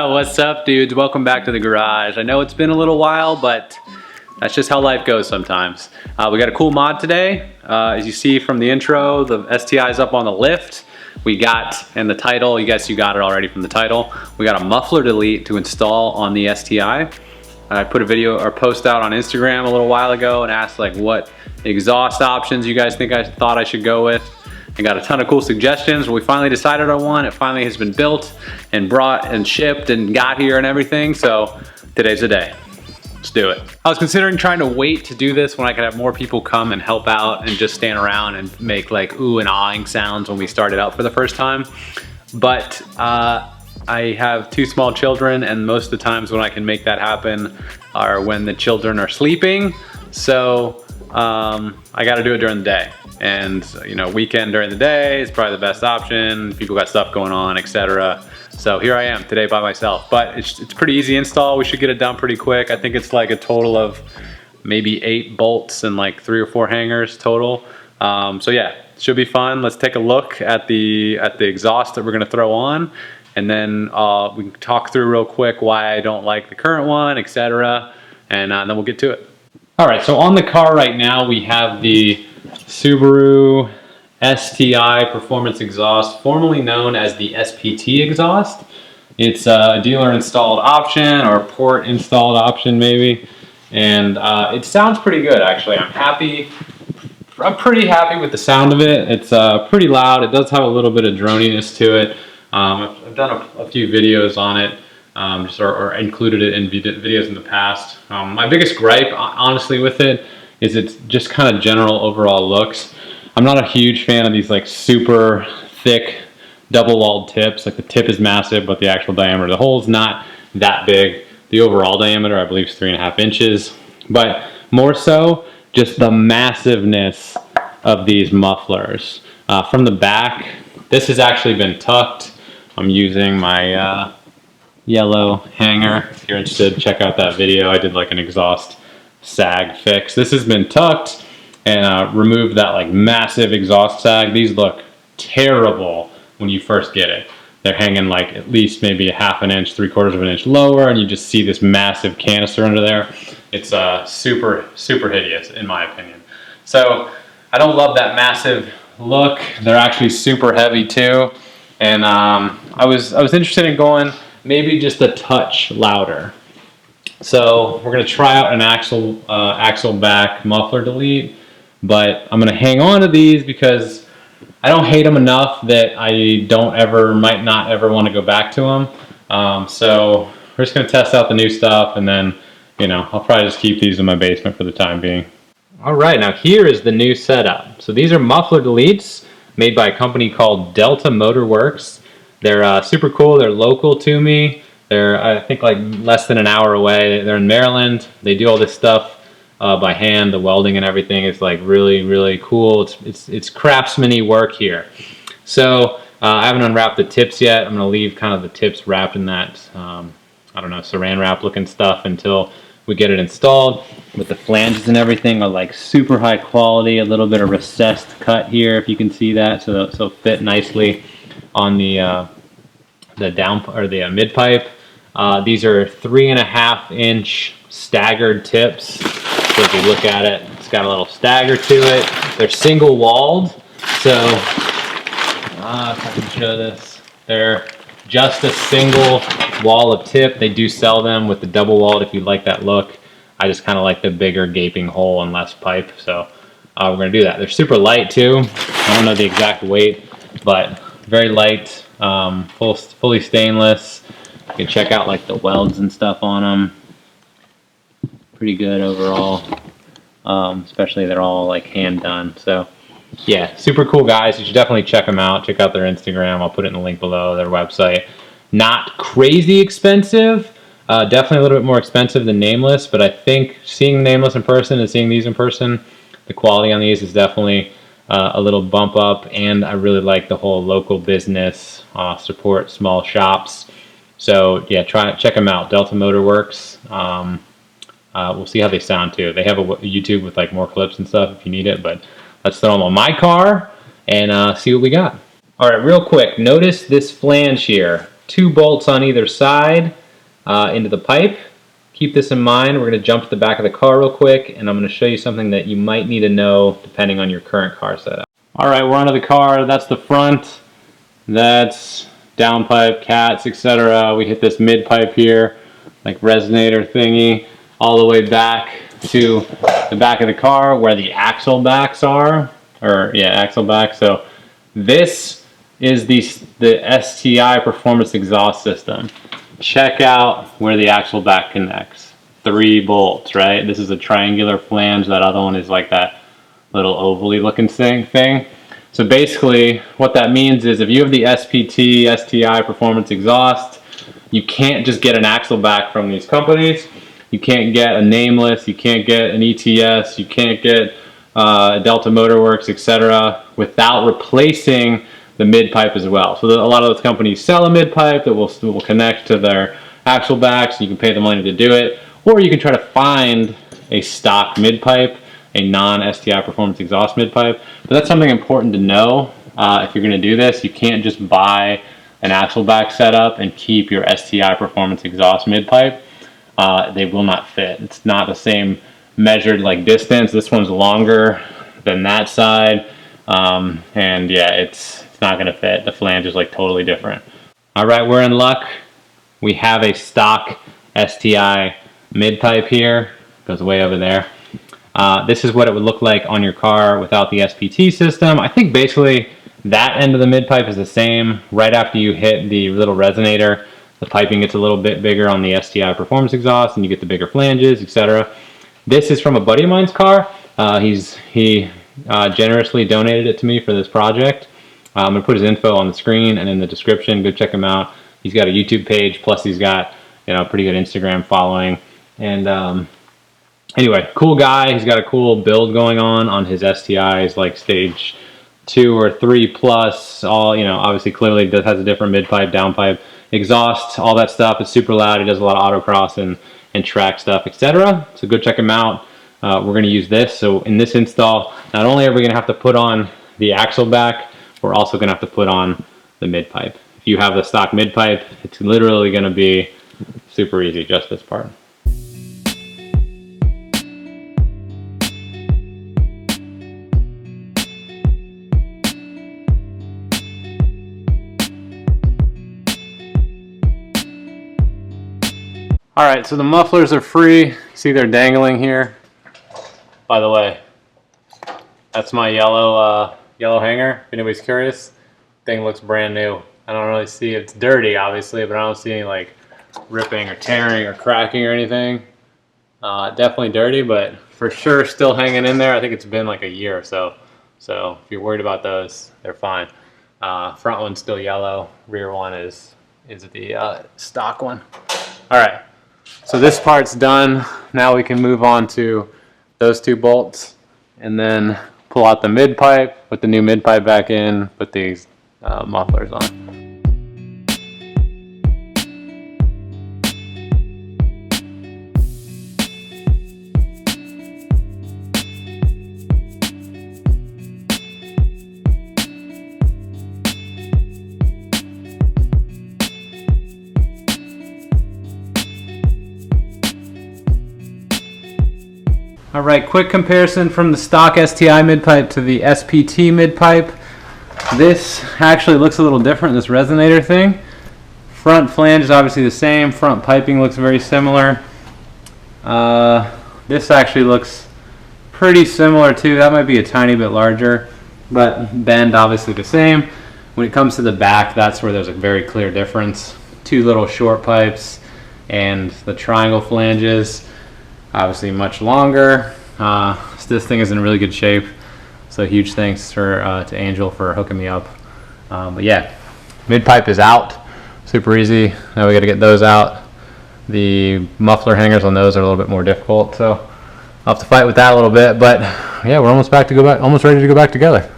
What's up, dudes? Welcome back to the garage. I know it's been a little while, but that's just how life goes sometimes. We got a cool mod today. As you see from the intro, the STi is up on the lift. We got, in the title, you guys, you got it already from the title, we got a muffler delete to install on the STi. I put a video or post out on Instagram a little while ago and asked like what exhaust options you guys think I thought I should go with. I got a ton of cool suggestions. We finally decided on one. It finally has been built and brought and shipped and got here and everything. So today's the day. Let's do it. I was considering trying to wait to do this when I could have more people come and help out and just stand around and make like ooh and ahhing sounds when we started out for the first time. But I have two small children, and most of the times when I can make that happen are when the children are sleeping. So I got to do it during the day. And you know, weekend during the day is probably the best option. People got stuff going on, etc. So here I am today by myself, but it's pretty easy install. We should get it done pretty quick. I think it's like a total of maybe 8 bolts and like 3 or 4 hangers total. So yeah, it should be fun. Let's take a look at the exhaust that we're gonna throw on, and then we can talk through real quick why I don't like the current one, etc. And then we'll get to it. All right, so on the car right now we have the Subaru STi Performance Exhaust, formerly known as the SPT exhaust. It's a dealer installed option or a port installed option maybe, and it sounds pretty good actually. I'm pretty happy with the sound of it. It's pretty loud. It does have a little bit of droniness to it. I've done a few videos on it, or included it in videos in the past. My biggest gripe honestly with it is it's just kind of general overall looks. I'm not a huge fan of these like super thick double-walled tips. Like the tip is massive, but the actual diameter of the hole is not that big. The overall diameter, I believe, is 3.5 inches. But more so, just the massiveness of these mufflers. From the back, this has actually been tucked. I'm using my yellow hanger. If you're interested, check out that video. I did like an exhaust sag fix. This has been tucked and removed that like massive exhaust sag. These look terrible when you first get it. They're hanging like at least maybe a 1/2 inch, 3/4 of an inch lower, and you just see this massive canister under there. It's super hideous in my opinion. So I don't love that massive look. They're actually super heavy too, and I was interested in going maybe just a touch louder. So we're gonna try out an axle back muffler delete, but I'm gonna hang on to these because I don't hate them enough that I might not ever want to go back to them. So we're just gonna test out the new stuff, and then, you know, I'll probably just keep these in my basement for the time being. All right, now here is the new setup. So these are muffler deletes made by a company called Delta Motor Works. They're super cool. They're local to me. They're, I think, like less than an hour away. They're in Maryland. They do all this stuff by hand. The welding and everything is like really cool. It's craftsman-y work here. So I haven't unwrapped the tips yet. I'm gonna leave kind of the tips wrapped in that I don't know, saran wrap looking stuff until we get it installed. But the flanges and everything are like super high quality. A little bit of recessed cut here, if you can see that, so they'll fit nicely on the down or the mid pipe. These are 3.5 inch staggered tips. So if you look at it, it's got a little stagger to it. They're single walled, so if I can show this, they're just a single wall of tip. They do sell them with the double walled if you like that look. I just kind of like the bigger gaping hole and less pipe, so we're gonna do that. They're super light too. I don't know the exact weight, but very light, fully stainless. You can check out like the welds and stuff on them. Pretty good overall, especially they're all like hand done. So yeah, super cool guys. You should definitely check them out. Check out their Instagram. I'll put it in the link below, their website. Not crazy expensive. Definitely a little bit more expensive than Nameless, but I think seeing Nameless in person and seeing these in person, the quality on these is definitely a little bump up, and I really like the whole local business, support small shops. So yeah, check them out, Delta Motor Works. We'll see how they sound too. They have a YouTube with like more clips and stuff if you need it, but let's throw them on my car and see what we got. All right, real quick, notice this flange here. 2 bolts on either side into the pipe. Keep this in mind. We're going to jump to the back of the car real quick, and I'm going to show you something that you might need to know depending on your current car setup. All right, we're onto the car. That's the front. That's downpipe, cats, etc. We hit this mid pipe here, like resonator thingy, all the way back to the back of the car where the axle backs are, axle back. So this is the STi Performance Exhaust System. Check out where the axle back connects. 3 bolts, right? This is a triangular flange. That other one is like that little ovally looking thing. So basically what that means is if you have the STi Performance Exhaust, you can't just get an axle back from these companies. You can't get a Nameless, you can't get an ETS, you can't get Delta Motor Works, etc. without replacing the mid pipe as well. So a lot of those companies sell a mid pipe that will connect to their axle backs, and you can pay the money to do it, or you can try to find a stock mid pipe, a non-STi Performance Exhaust mid pipe. But that's something important to know if you're going to do this. You can't just buy an axle back setup and keep your STi Performance Exhaust mid pipe. They will not fit. It's not the same measured like distance. This one's longer than that side, and yeah, it's not going to fit. The flange is like totally different. All right, we're in luck. We have a stock STi mid pipe here. Goes way over there. This is what it would look like on your car without the SPT system. I think basically that end of the mid pipe is the same. Right after you hit the little resonator, the piping gets a little bit bigger on the STi Performance Exhaust, and you get the bigger flanges, etc. This is from a buddy of mine's car. He generously donated it to me for this project. I'm going to put his info on the screen and in the description. Go check him out. He's got a YouTube page, plus he's got a pretty good Instagram following. And anyway, cool guy. He's got a cool build going on his STIs, like stage 2 or 3 plus. All obviously clearly has a different mid pipe, down pipe, exhaust, all that stuff. It's super loud. He does a lot of autocross and track stuff, etc. So go check him out. We're going to use this. So in this install, not only are we going to have to put on the axle back, we're also going to have to put on the mid pipe. If you have the stock mid pipe, it's literally going to be super easy, just this part. All right, so the mufflers are free. See, they're dangling here. By the way, that's my yellow hanger, if anybody's curious. Thing looks brand new. I don't really see, it's dirty obviously, but I don't see any like ripping or tearing or cracking or anything. Definitely dirty, but for sure still hanging in there. I think it's been like a year or so. So if you're worried about those, they're fine. Front one's still yellow. Rear one is the stock one. All right, so this part's done. Now we can move on to those 2 bolts and then pull out the mid pipe, put the new mid pipe back in, put these mufflers on. All right, quick comparison from the stock STi mid pipe to the SPT mid pipe. This actually looks a little different, this resonator thing. Front flange is obviously the same. Front piping looks very similar. This actually looks pretty similar too. That might be a tiny bit larger, but bend obviously the same. When it comes to the back, that's where there's a very clear difference. 2 little short pipes and the triangle flanges, obviously much longer. So this thing is in really good shape. So huge thanks to Angel for hooking me up. But yeah, mid pipe is out, super easy. Now we got to get those out. The muffler hangers on those are a little bit more difficult, so I'll have to fight with that a little bit. But yeah, we're almost ready to go back together.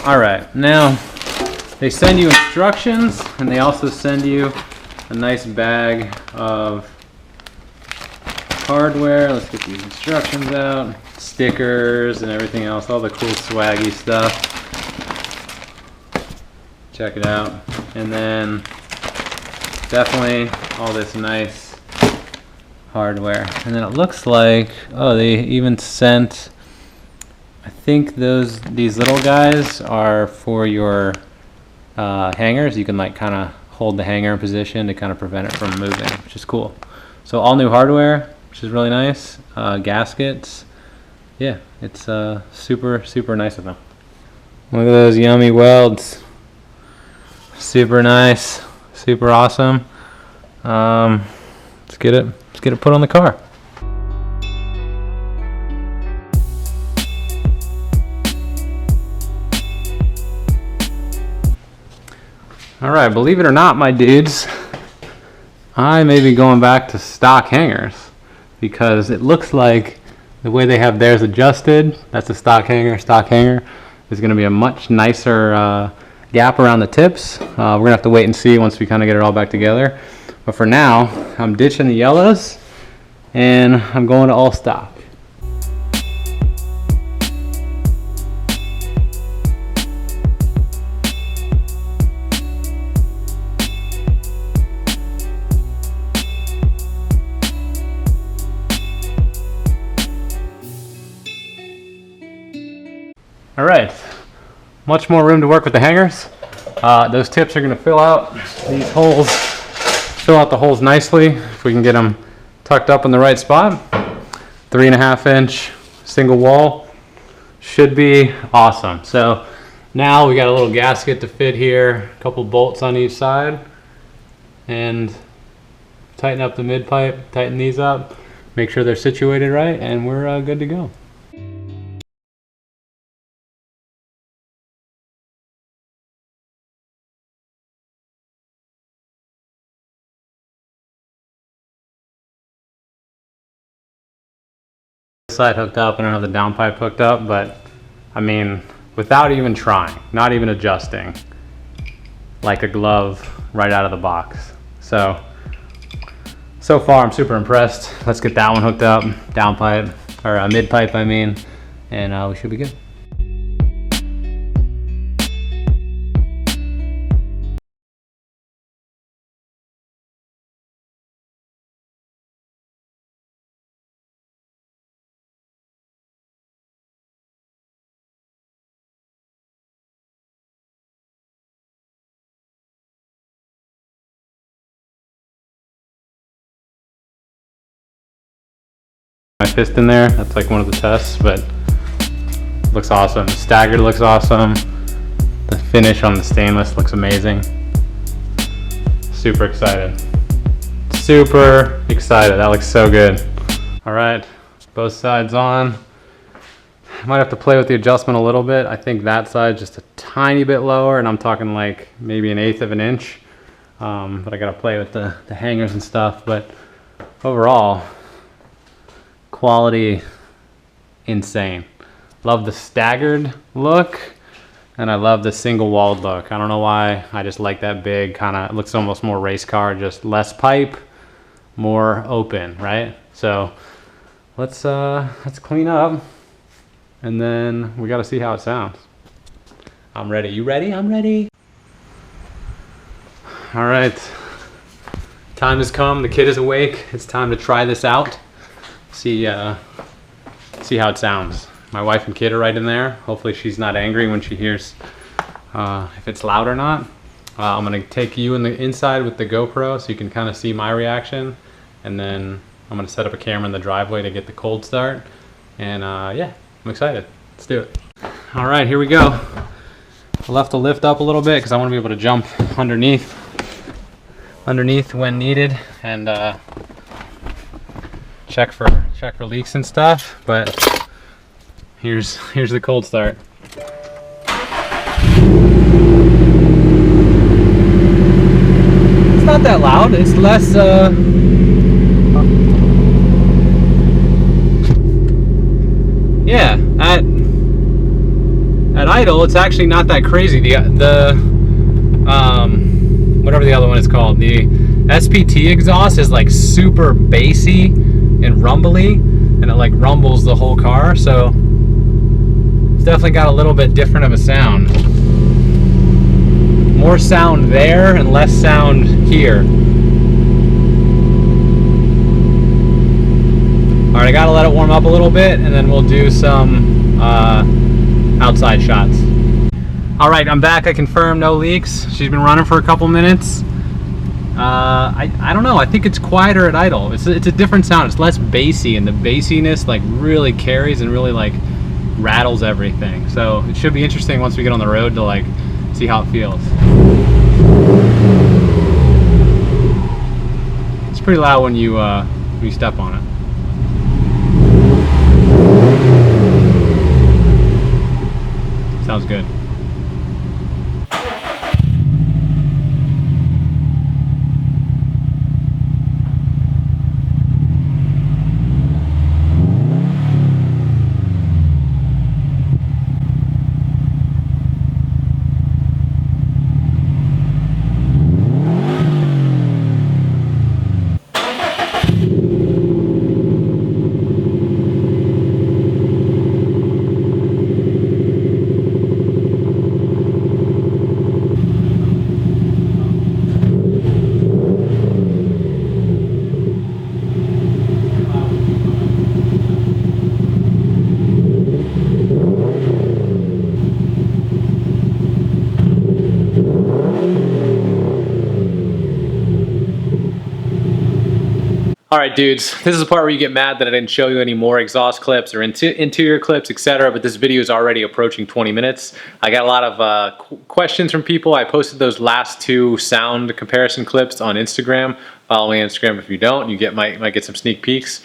All right, now they send you instructions, and they also send you a nice bag of hardware. Let's get these instructions out, stickers and everything else, all the cool swaggy stuff. Check it out. And then definitely all this nice hardware. And then it looks like, oh, they even sent, I think these little guys are for your hangers. You can like kind of hold the hanger in position to kind of prevent it from moving, which is cool. So all new hardware, which is really nice. Gaskets. Yeah, it's super nice of them. Look at those yummy welds. Super nice, super awesome. Let's get it put on the car. All right, believe it or not, my dudes, I may be going back to stock hangers because it looks like the way they have theirs adjusted, that's a stock hanger. Stock hanger is going to be a much nicer gap around the tips. We're going to have to wait and see once we kind of get it all back together. But for now, I'm ditching the yellows and I'm going to all stock. All right, much more room to work with the hangers. Those tips are going to fill out these holes, fill out the holes nicely if we can get them tucked up in the right spot. 3.5 inch single wall should be awesome. So now we got a little gasket to fit here, a couple bolts on each side, and tighten up the mid pipe, tighten these up, make sure they're situated right, and we're good to go. Side hooked up, I don't have the downpipe hooked up, but I mean, without even trying, not even adjusting, like a glove right out of the box. So far I'm super impressed. Let's get that one hooked up, downpipe, or mid pipe I mean, and we should be good. My piston there, that's like one of the tests, but looks awesome. Staggered looks awesome. The finish on the stainless looks amazing. Super excited. Super excited, that looks so good. All right, both sides on. I might have to play with the adjustment a little bit. I think that side's just a tiny bit lower, and I'm talking like maybe 1/8 of an inch. But I gotta play with the hangers and stuff, but overall, quality insane. Love the staggered look. And I love the single walled look. I don't know why, I just like that big kind of, it looks almost more race car, just less pipe, more open, right? So let's clean up and then we got to see how it sounds. I'm ready. You ready? I'm ready. All right. Time has come. The kid is awake. It's time to try this out. See how it sounds. My wife and kid are right in there. Hopefully she's not angry when she hears if it's loud or not. I'm gonna take you in the inside with the GoPro so you can kind of see my reaction, and then I'm gonna set up a camera in the driveway to get the cold start. And yeah, I'm excited. Let's do it. All right, here we go. I left the lift up a little bit because I want to be able to jump underneath when needed, and check for leaks and stuff. But here's the cold start. It's not that loud. It's less yeah, at idle it's actually not that crazy. The whatever the other one is called, the SPT exhaust is like super bassy and rumbly, and it like rumbles the whole car, so it's definitely got a little bit different of a sound. More sound there and less sound here. All right, I gotta let it warm up a little bit and then we'll do some outside shots. All right, I'm back. I confirmed no leaks. She's been running for a couple minutes. I don't know, I think it's quieter at idle. It's a different sound. It's less bassy, and the bassiness like really carries and really like rattles everything. So it should be interesting once we get on the road to like see how it feels. It's pretty loud when you step on it. Sounds good. All right, dudes, this is the part where you get mad that I didn't show you any more exhaust clips or interior clips, etc. But this video is already approaching 20 minutes. I got a lot of questions from people. I posted those last two sound comparison clips on Instagram. Follow me on Instagram if you don't. You might get some sneak peeks.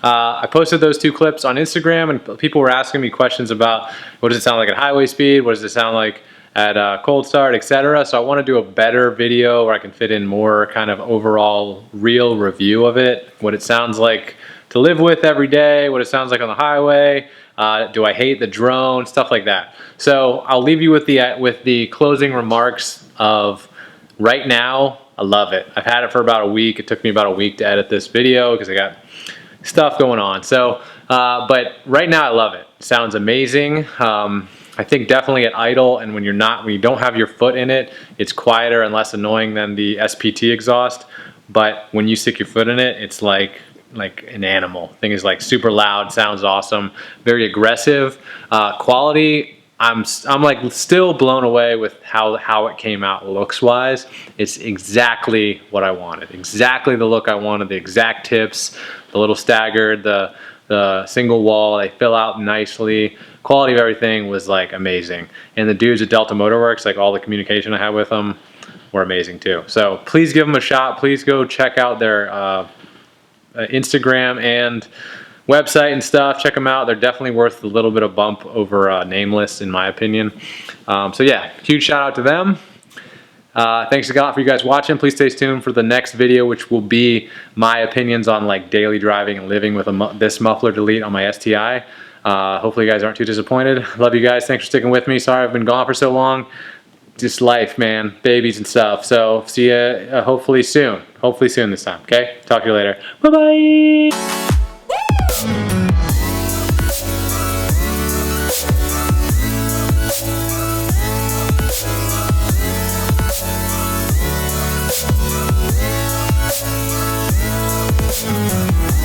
I posted those two clips on Instagram, and people were asking me questions about what does it sound like at highway speed, what does it sound like at cold start, etc. So I want to do a better video where I can fit in more kind of overall real review of it, what it sounds like to live with every day, what it sounds like on the highway, do I hate the drone, stuff like that. So I'll leave you with the closing remarks of right now, I love it. I've had it for about a week. It took me about a week to edit this video because I got stuff going on. So, but right now I love it. It sounds amazing. I think definitely at idle, and when you don't have your foot in it, it's quieter and less annoying than the SPT exhaust. But when you stick your foot in it, it's like an animal. Thing is like super loud, sounds awesome, very aggressive. Quality, I'm like still blown away with how it came out looks wise. It's exactly what I wanted, exactly the look I wanted, the exact tips, the little staggered, the single wall, they fill out nicely. Quality of everything was like amazing. And the dudes at Delta Motorworks, like all the communication I had with them were amazing too. So please give them a shot. Please go check out their Instagram and website and stuff. Check them out. They're definitely worth a little bit of bump over Nameless in my opinion. So yeah, huge shout out to them. Thanks a lot for you guys watching. Please stay tuned for the next video, which will be my opinions on like daily driving and living with this muffler delete on my STi. Hopefully you guys aren't too disappointed. Love you guys. Thanks for sticking with me. Sorry I've been gone for so long. Just life, man. Babies and stuff. So see ya hopefully soon. Hopefully soon this time. Okay? Talk to you later. Bye-bye.